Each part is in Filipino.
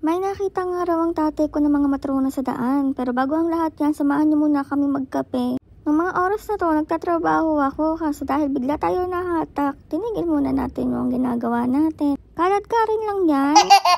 May nakita nga raw ang tatay ko ng mga matrona sa daan. Pero bago ang lahat yan, samahan niyo muna kami magkape. Noong mga oras na to, nagtatrabaho ako kaso dahil bigla tayo nahatak, tinigil muna natin yung ginagawa natin. Kalad ka rin lang yan.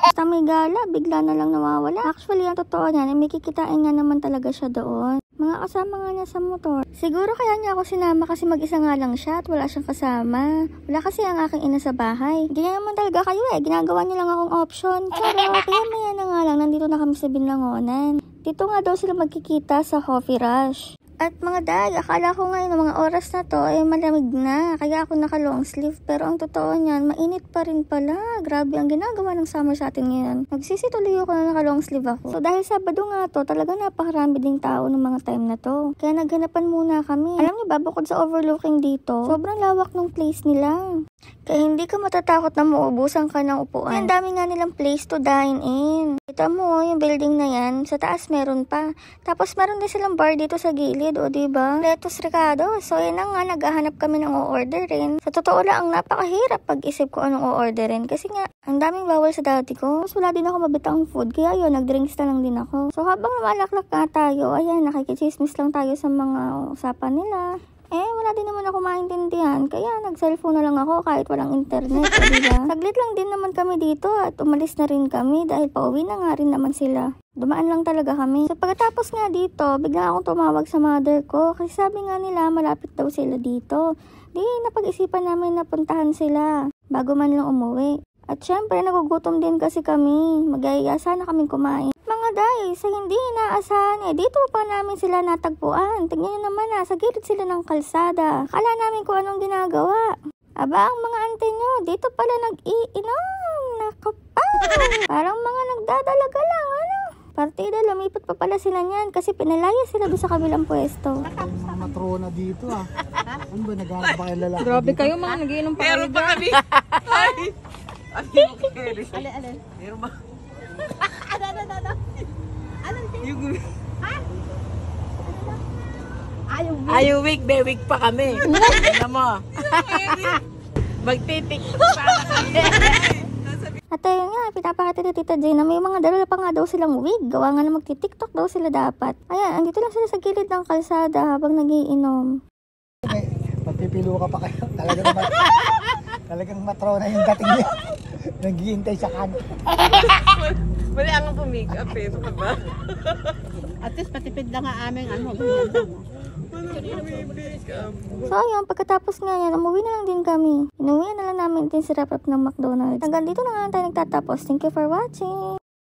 Basta may gala, bigla na lang nawawala. Actually, ang totoo niyan, may kikitain nga naman talaga siya doon. Mga kasama nga niya sa motor. Siguro kaya niya ako sinama kasi mag-isa nga lang siya at wala siyang kasama. Wala kasi ang aking ina sa bahay. Hindi naman talaga kayo ginagawa niya lang akong option. Pero kaya maya na nga lang, nandito na kami sa Binlangonan. Dito nga daw sila magkikita sa Coffee Rush. At mga day, akala ko ngayon ng mga oras na to malamig na. Kaya ako naka long sleeve. Pero ang totoo niyan, mainit pa rin pala. Grabe ang ginagawa ng summer sa atin ngayon. Nagsisituloy ako na naka long sleeve ako. So dahil Sabado nga to, talagang napakarami ding tao ng mga time na to. Kaya naghanapan muna kami. Alam niyo ba, bukod sa overlooking dito, sobrang lawak ng place nila. Kaya hindi ka matatakot na mauubusan ka ng upuan. Ang dami nga nilang place to dine in. Kita mo, yung building na yan, sa taas meron pa. Tapos meron din silang bar dito sa gilid, o diba? Letos Ricardo. So yun na nga, naghahanap kami ng o-orderin. Sa totoo lang, napakahirap pag-isip ko anong o-orderin. Kasi nga, ang daming bawal sa dati ko. Tapos wala din ako mabitang food. Kaya yun, nag-drinks na lang din ako. So habang malaklak nga tayo, ayan, nakikichismis lang tayo sa mga usapan nila. Wala din naman ako maintindihan. Kaya nag-cellphone na lang ako kahit walang internet. Diba? Saglit lang din naman kami dito at umalis na rin kami dahil pauwi na nga rin naman sila. Dumaan lang talaga kami. So pagkatapos nga dito, bigla akong tumawag sa mother ko kasi sabi nga nila malapit daw sila dito. Di napag-isipan namin na puntahan sila bago man lang umuwi. At syempre nagugutom din kasi kami. Mag-iaya sana kaming kumain. Mga day, sa hindi inaasahan dito pa namin sila natagpuan. Tingnan nyo naman sa gilid sila ng kalsada. Kala namin kung anong ginagawa. Aba, ang mga ante nyo, dito pala nag-iinom. Nakapal. Parang mga nagdadalaga lang, Partida, lumipat pa pala sila niyan kasi pinalaya sila doon sa kabilang pwesto. Mga matrona dito Ano ba, naghanap pa kayo lalaki? Grabe kayo mga, nagiinom pa kayo. Meron pa kami. Ay! Alin? Meron ba? Yung... Ayaw week, be week pa kami. Ano mo? Magtitik pa na kami. At ayun nga, pinapakita ni Tita Jane na may mga dala pa nga daw silang wig. Gawa nga na magti-tiktok daw sila dapat. Ayan, andito lang sila sa gilid ng kalsada habang nagiinom. Pagpipilo ka pa kayo. Talagang matrona yung dating niya. Naghihintay sa kan. Wala akong pumake-up Ito ka ba? At least patipid lang nga aming So ayun, pagkatapos nga yan, umuwi na lang din kami. Inuwi na lang namin din si Rap ng McDonald's. Hanggang dito na nga tayo nagtatapos. Thank you for watching!